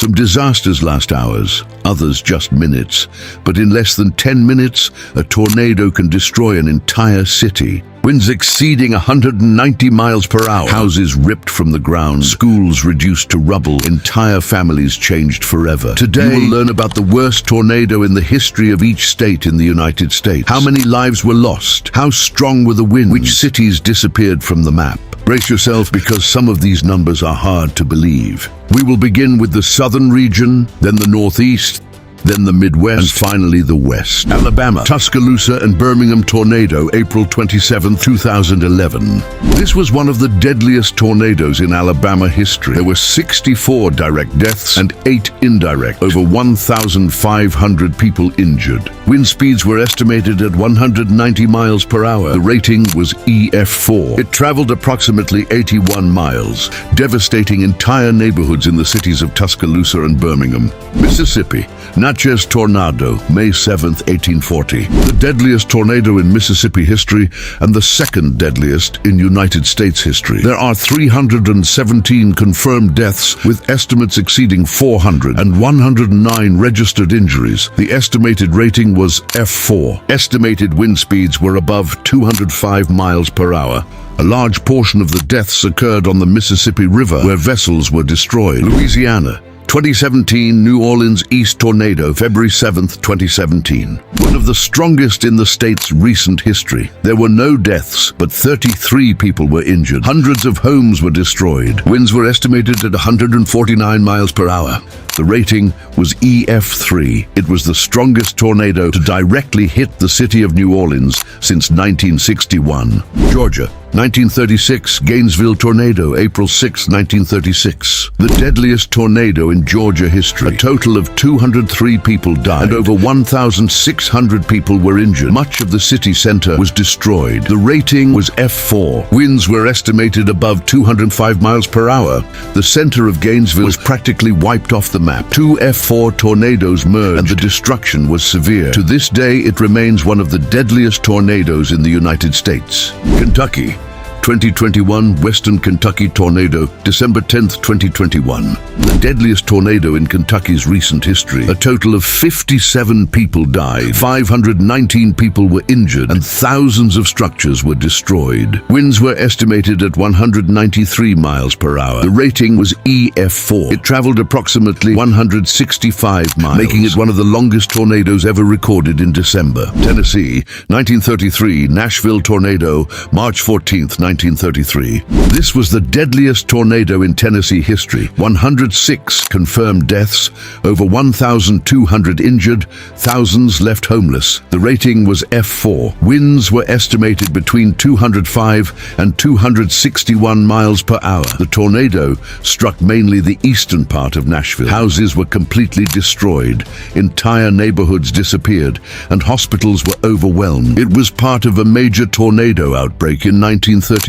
Some disasters last hours, others just minutes. But in less than 10 minutes, a tornado can destroy an entire city. Winds exceeding 190 miles per hour. Houses ripped from the ground. Schools reduced to rubble. Entire families changed forever. Today, you will learn about the worst tornado in the history of each state in the United States. How many lives were lost? How strong were the winds? Which cities disappeared from the map? Brace yourself, because some of these numbers are hard to believe. We will begin with the southern region, then the northeast, then the Midwest, and finally the West. Alabama, Tuscaloosa and Birmingham tornado, April 27, 2011. This was one of the deadliest tornadoes in Alabama history. There were 64 direct deaths and 8 indirect. Over 1,500 people injured. Wind speeds were estimated at 190 miles per hour. The rating was EF4. It traveled approximately 81 miles, devastating entire neighborhoods in the cities of Tuscaloosa and Birmingham. Mississippi, Natchez tornado, May 7, 1840. The deadliest tornado in Mississippi history and the second deadliest in United States history. There are 317 confirmed deaths, with estimates exceeding 400 and 109 registered injuries. The estimated rating was F4. Estimated wind speeds were above 205 miles per hour. A large portion of the deaths occurred on the Mississippi River, where vessels were destroyed. Louisiana, 2017 New Orleans East tornado, February 7, 2017. One of the strongest in the state's recent history. There were no deaths, but 33 people were injured. Hundreds of homes were destroyed. Winds were estimated at 149 miles per hour. The rating was EF3. It was the strongest tornado to directly hit the city of New Orleans since 1961. Georgia, 1936 Gainesville tornado, April 6, 1936. The deadliest tornado in Georgia history. A total of 203 people died and over 1,600 people were injured. Much of the city center was destroyed. The rating was F4. Winds were estimated above 205 miles per hour. The center of Gainesville was practically wiped off the map. 2 F4 tornadoes merged and the destruction was severe. To this day, it remains one of the deadliest tornadoes in the United States. Kentucky, 2021 Western Kentucky tornado, December 10, 2021. The deadliest tornado in Kentucky's recent history. A total of 57 people died, 519 people were injured, and thousands of structures were destroyed. Winds were estimated at 193 miles per hour. The rating was EF4. It traveled approximately 165 miles, making it one of the longest tornadoes ever recorded in December. Tennessee, 1933 Nashville tornado, March 14th, 1933. This was the deadliest tornado in Tennessee history. 106 confirmed deaths, over 1,200 injured, thousands left homeless. The rating was F4. Winds were estimated between 205 and 261 miles per hour. The tornado struck mainly the eastern part of Nashville. Houses were completely destroyed, entire neighborhoods disappeared, and hospitals were overwhelmed. It was part of a major tornado outbreak in 1933,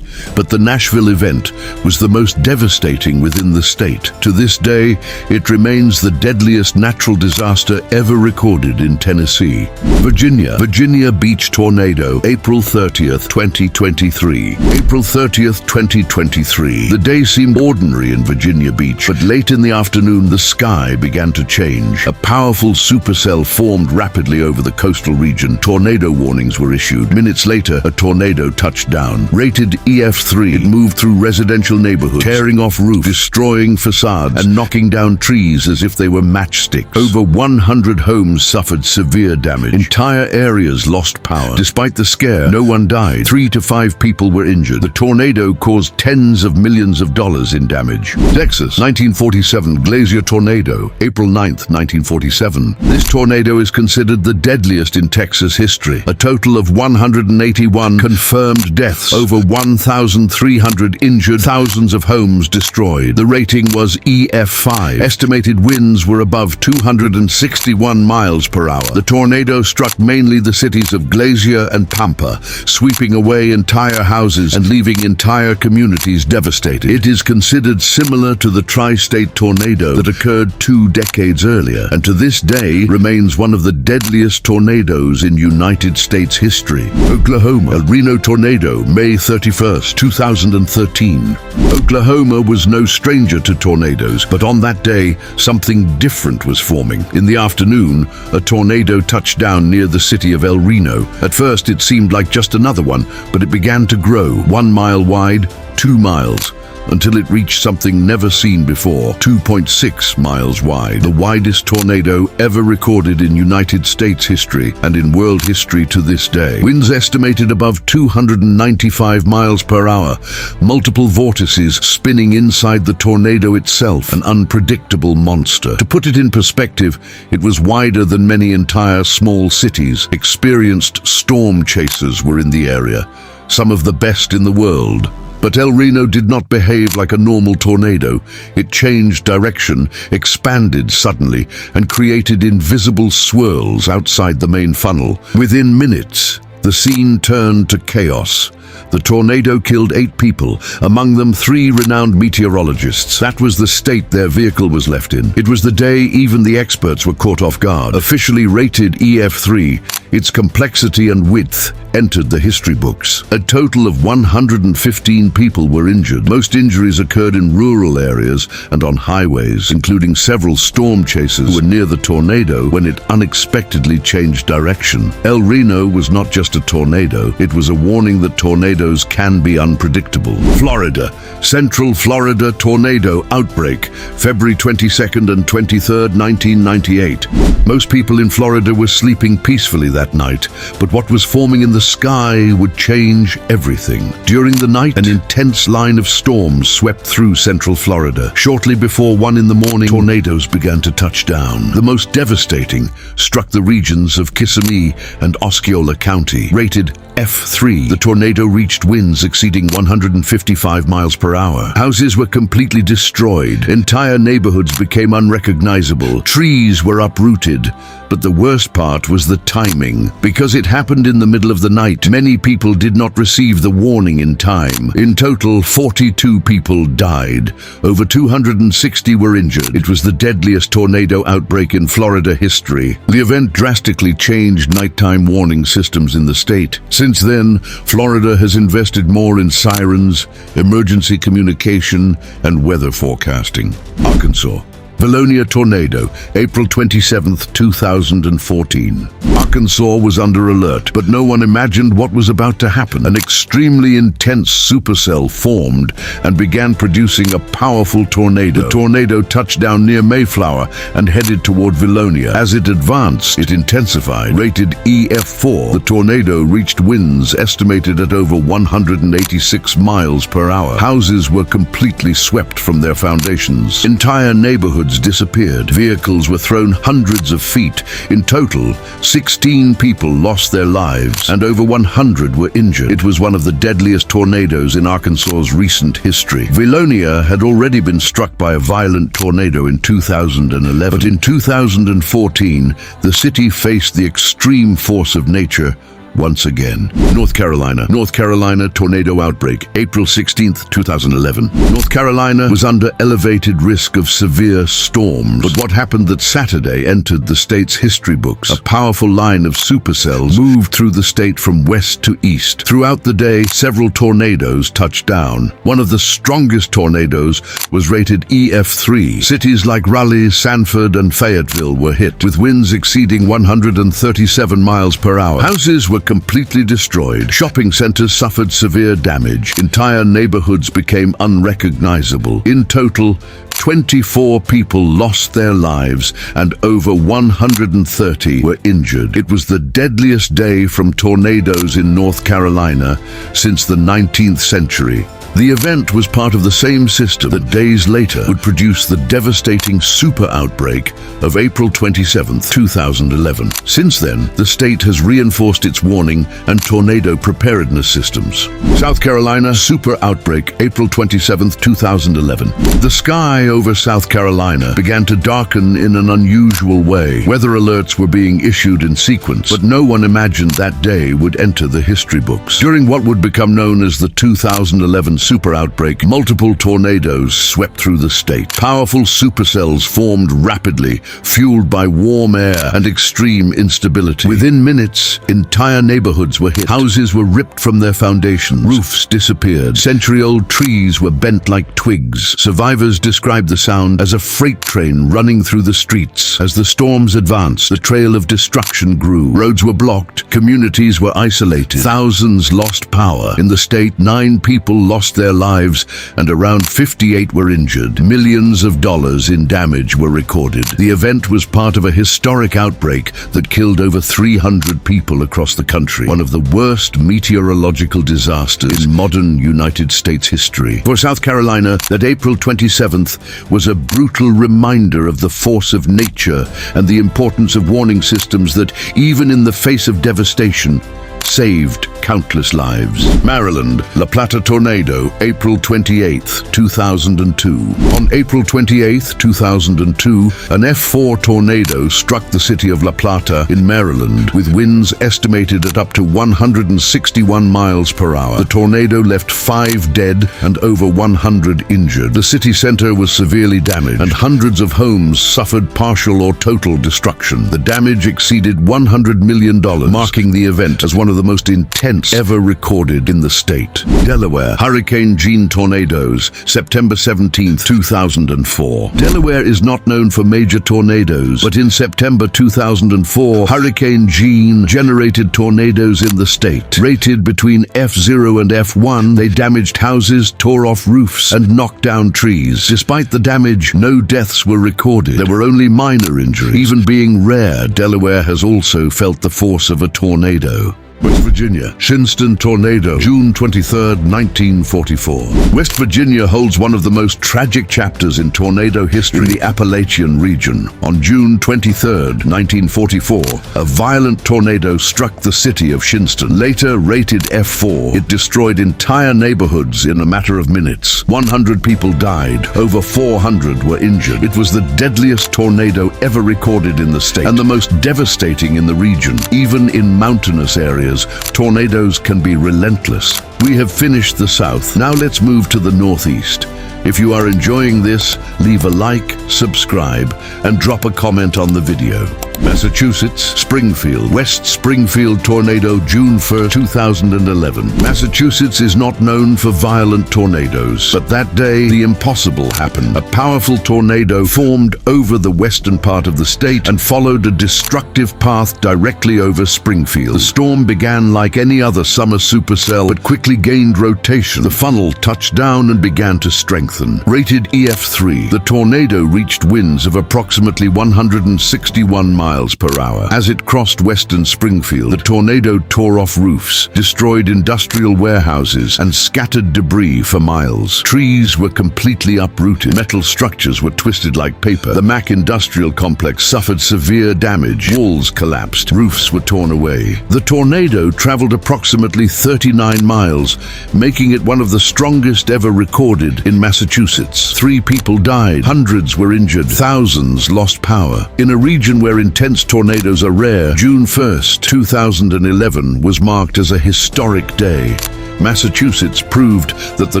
but the Nashville event was the most devastating within the state. To this day, it remains the deadliest natural disaster ever recorded in Tennessee. Virginia Beach tornado, April 30th, 2023. April 30th, 2023. The day seemed ordinary in Virginia Beach, but late in the afternoon, the sky began to change. A powerful supercell formed rapidly over the coastal region. Tornado warnings were issued. Minutes later, a tornado touched down. Rated EF3, it moved through residential neighborhoods, tearing off roofs, destroying facades, and knocking down trees as if they were matchsticks. Over 100 homes suffered severe damage. Entire areas lost power. Despite the scare, no one died. 3 to 5 people were injured. The tornado caused tens of millions of dollars in damage. Texas, 1947 Glacier tornado, April 9th, 1947. This tornado is considered the deadliest in Texas history. A total of 181 confirmed deaths, over 1,300 injured, thousands of homes destroyed. The rating was EF5. Estimated winds were above 261 miles per hour. The tornado struck mainly the cities of Glacier and Pampa, sweeping away entire houses and leaving entire communities devastated. It is considered similar to the tri-state tornado that occurred 2 decades earlier, and to this day remains one of the deadliest tornadoes in United States history. Oklahoma, a Reno tornado, May 31st, 2013. Oklahoma was no stranger to tornadoes, but on that day, something different was forming. In the afternoon, a tornado touched down near the city of Reno. At first, it seemed like just another one, but it began to grow, 1 mile wide, 2 miles, until it reached something never seen before, 2.6 miles wide, the widest tornado ever recorded in United States history and in world history to this day. Winds estimated above 295 miles per hour, multiple vortices spinning inside the tornado itself, an unpredictable monster. To put it in perspective, it was wider than many entire small cities. Experienced storm chasers were in the area, some of the best in the world. But Reno did not behave like a normal tornado. It changed direction, expanded suddenly, and created invisible swirls outside the main funnel. Within minutes, the scene turned to chaos. The tornado killed 8 people, among them 3 renowned meteorologists. That was the state their vehicle was left in. It was the day even the experts were caught off guard. Officially rated EF3, its complexity and width entered the history books. A total of 115 people were injured. Most injuries occurred in rural areas and on highways, including several storm chasers who were near the tornado when it unexpectedly changed direction. Reno was not just a tornado, it was a warning that tornadoes can be unpredictable. Florida. Central Florida tornado outbreak, February 22nd and 23rd, 1998. Most people in Florida were sleeping peacefully that night, but what was forming in the sky would change everything. During the night, an intense line of storms swept through central Florida. Shortly before 1 in the morning, tornadoes began to touch down. The most devastating struck the regions of Kissimmee and Osceola County. Rated F3, the tornado reached winds exceeding 155 miles per hour. Houses were completely destroyed. Entire neighborhoods became unrecognizable. Trees were uprooted. But the worst part was the timing. Because it happened in the middle of the night, many people did not receive the warning in time. In total, 42 people died. Over 260 were injured. It was the deadliest tornado outbreak in Florida history. The event drastically changed nighttime warning systems in the state. Since then, Florida has invested more in sirens, emergency communication, and weather forecasting. Arkansas. Vilonia tornado, April 27, 2014. Arkansas was under alert, but no one imagined what was about to happen. An extremely intense supercell formed and began producing a powerful tornado. The tornado touched down near Mayflower and headed toward Vilonia. As it advanced, it intensified. Rated EF4, the tornado reached winds estimated at over 186 miles per hour. Houses were completely swept from their foundations. Entire neighborhoods disappeared. Vehicles were thrown hundreds of feet. In total, 16 people lost their lives and over 100 were injured. It was one of the deadliest tornadoes in Arkansas's recent history. Vilonia had already been struck by a violent tornado in 2011, but in 2014, the city faced the extreme force of nature once again. North Carolina. North Carolina tornado outbreak, April 16, 2011. North Carolina was under elevated risk of severe storms. But what happened that Saturday entered the state's history books? A powerful line of supercells moved through the state from west to east. Throughout the day, several tornadoes touched down. One of the strongest tornadoes was rated EF3. Cities like Raleigh, Sanford, and Fayetteville were hit, with winds exceeding 137 miles per hour. Houses were completely destroyed. Shopping centers suffered severe damage. Entire neighborhoods became unrecognizable. In total, 24 people lost their lives and over 130 were injured. It was the deadliest day from tornadoes in North Carolina since the 19th century. The event was part of the same system that days later would produce the devastating super outbreak of April 27, 2011. Since then, the state has reinforced its warning and tornado preparedness systems. South Carolina super outbreak, April 27, 2011. The sky over South Carolina began to darken in an unusual way. Weather alerts were being issued in sequence, but no one imagined that day would enter the history books. During what would become known as the 2011 super outbreak, multiple tornadoes swept through the state. Powerful supercells formed rapidly, fueled by warm air and extreme instability. Within minutes, entire neighborhoods were hit. Houses were ripped from their foundations. Roofs disappeared. Century-old trees were bent like twigs. Survivors described the sound as a freight train running through the streets. As the storms advanced, the trail of destruction grew. Roads were blocked. Communities were isolated. Thousands lost power. In the state, 9 people lost their lives and around 58 were injured. Millions of dollars in damage were recorded. The event was part of a historic outbreak that killed over 300 people across the country. One of the worst meteorological disasters in modern United States history. For South Carolina, that April 27th was a brutal reminder of the force of nature and the importance of warning systems that, even in the face of devastation, saved countless lives. Maryland, La Plata tornado, April 28, 2002. On April 28, 2002, an F4 tornado struck the city of La Plata in Maryland, with winds estimated at up to 161 miles per hour. The tornado left 5 dead and over 100 injured. The city center was severely damaged, and hundreds of homes suffered partial or total destruction. The damage exceeded $100 million, marking the event as one of the most intense ever recorded in the state. Delaware, Hurricane Jeanne tornadoes, September 17, 2004. Delaware is not known for major tornadoes, but in September 2004, Hurricane Jeanne generated tornadoes in the state. Rated between F0 and F1, they damaged houses, tore off roofs, and knocked down trees. Despite the damage, no deaths were recorded. There were only minor injuries. Even being rare, Delaware has also felt the force of a tornado. West Virginia, Shinston tornado, June 23, 1944. West Virginia holds one of the most tragic chapters in tornado history in the Appalachian region. On June 23, 1944, a violent tornado struck the city of Shinston. Later rated F4, it destroyed entire neighborhoods in a matter of minutes. 100 people died, over 400 were injured. It was the deadliest tornado ever recorded in the state, and the most devastating in the region. Even in mountainous areas, tornadoes can be relentless. We have finished the South. Now let's move to the Northeast. If you are enjoying this, leave a like, subscribe, and drop a comment on the video. Massachusetts, Springfield, West Springfield tornado, June 1, 2011. Massachusetts is not known for violent tornadoes, but that day the impossible happened. A powerful tornado formed over the western part of the state and followed a destructive path directly over Springfield. The storm began like any other summer supercell, but quickly gained rotation. The funnel touched down and began to strengthen. Rated EF3, the tornado reached winds of approximately 161 miles per hour. As it crossed western Springfield, the tornado tore off roofs, destroyed industrial warehouses, and scattered debris for miles. Trees were completely uprooted. Metal structures were twisted like paper. The Mack industrial complex suffered severe damage. Walls collapsed. Roofs were torn away. The tornado traveled approximately 39 miles, making it one of the strongest ever recorded in Massachusetts. 3 people died. Hundreds were injured. Thousands lost power. In a region where intense tornadoes are rare, June 1st, 2011 was marked as a historic day. Massachusetts proved that the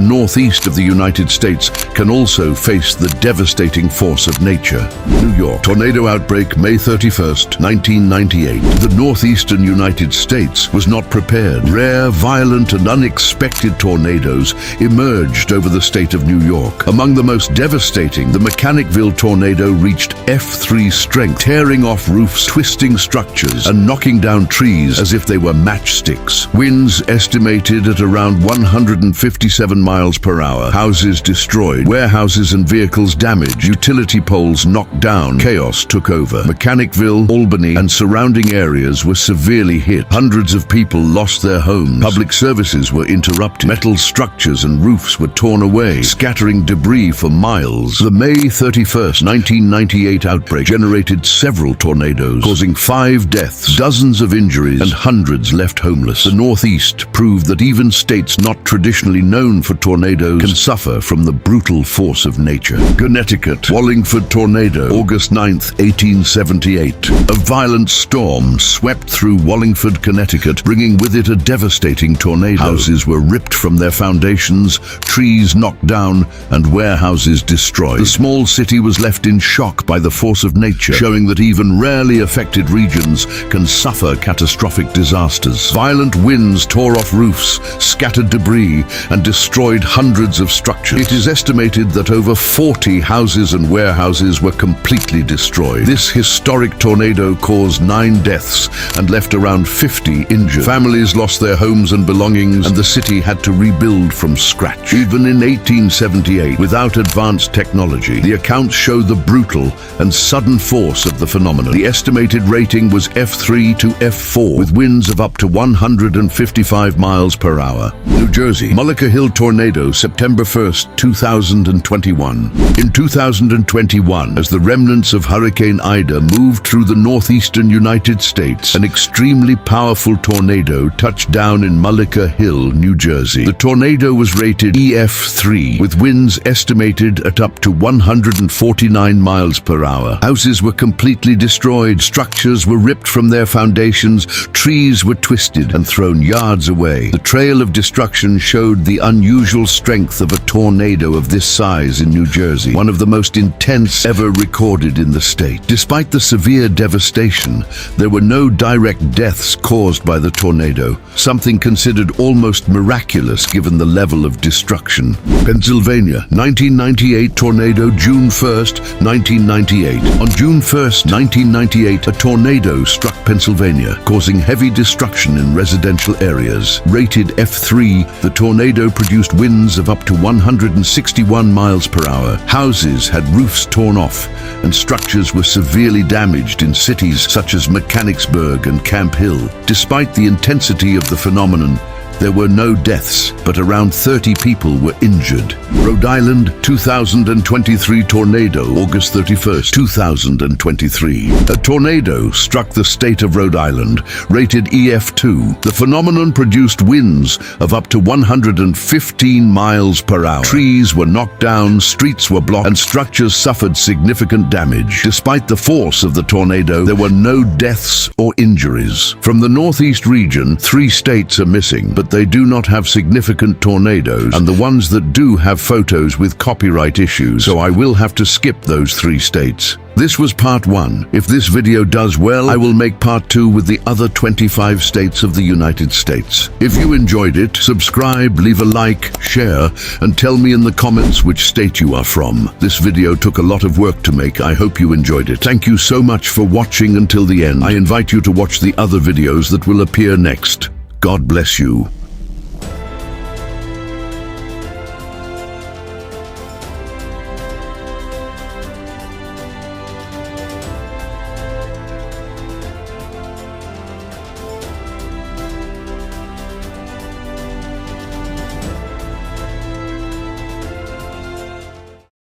northeast of the United States can also face the devastating force of nature. New York, tornado outbreak May 31st, 1998. The northeastern United States was not prepared. Rare, violent, and unexpected tornadoes emerged over the state of New York. Among the most devastating, the Mechanicville tornado reached F3 strength, tearing off roofs, twisting structures, and knocking down trees as if they were matchsticks. Winds estimated at around 157 miles per hour. Houses destroyed, warehouses and vehicles damaged, utility poles knocked down. Chaos took over. Mechanicville, Albany, and surrounding areas were severely hit. Hundreds of people lost their homes. Public services were interrupted. Metal structures and roofs were torn away, scattering debris for miles. The May 31st, 1998 outbreak generated several tornadoes, causing 5 deaths, dozens of injuries, and hundreds left homeless. The Northeast proved that even states not traditionally known for tornadoes can suffer from the brutal force of nature. Connecticut, Wallingford tornado, August 9th, 1878. A violent storm swept through Wallingford, Connecticut, bringing with it a devastating tornado. Houses Houses were ripped from their foundations, trees knocked down, and warehouses destroyed. The small city was left in shock by the force of nature, showing that even rarely affected regions can suffer catastrophic disasters. Violent winds tore off roofs, scattered debris, and destroyed hundreds of structures. It is estimated that over 40 houses and warehouses were completely destroyed. This historic tornado caused 9 deaths and left around 50 injured. Families lost their homes and belongings, and the city had to rebuild from scratch. Even in 1878, without advanced technology, the accounts show the brutal and sudden force of the phenomenon. The estimated rating was F3 to F4, with winds of up to 155 miles per hour. New Jersey, Mullica Hill tornado, September 1st, 2021. In 2021, as the remnants of Hurricane Ida moved through the northeastern United States, an extremely powerful tornado touched down in Mullica Hill, New Jersey. The tornado was rated EF3, with winds estimated at up to 149 miles per hour. Houses were completely destroyed, structures were ripped from their foundations, trees were twisted and thrown yards away. The trail of destruction showed the unusual strength of a tornado of this size in New Jersey, one of the most intense ever recorded in the state. Despite the severe devastation, there were no direct deaths caused by the tornado, something considered almost miraculous given the level of destruction. Pennsylvania, 1998 tornado, June 1st, 1998. On June 1st, 1998, a tornado struck Pennsylvania, causing heavy destruction in residential areas. Rated F3, the tornado produced winds of up to 161 miles per hour. Houses had roofs torn off, and structures were severely damaged in cities such as Mechanicsburg and Camp Hill. Despite the intensity of the phenomenon, there were no deaths, but around 30 people were injured. Rhode Island, 2023 tornado, August 31st, 2023. A tornado struck the state of Rhode Island, rated EF2. The phenomenon produced winds of up to 115 miles per hour. Trees were knocked down, streets were blocked, and structures suffered significant damage. Despite the force of the tornado, there were no deaths or injuries. From the northeast region, 3 states are missing, but they do not have significant tornadoes, and the ones that do have photos with copyright issues, so I will have to skip those 3 states. This was part 1. If this video does well, I will make part 2 with the other 25 states of the United States. If you enjoyed it, subscribe, leave a like, share, and tell me in the comments which state you are from. This video took a lot of work to make. I hope you enjoyed it. Thank you so much for watching until the end. I invite you to watch the other videos that will appear next. God bless you.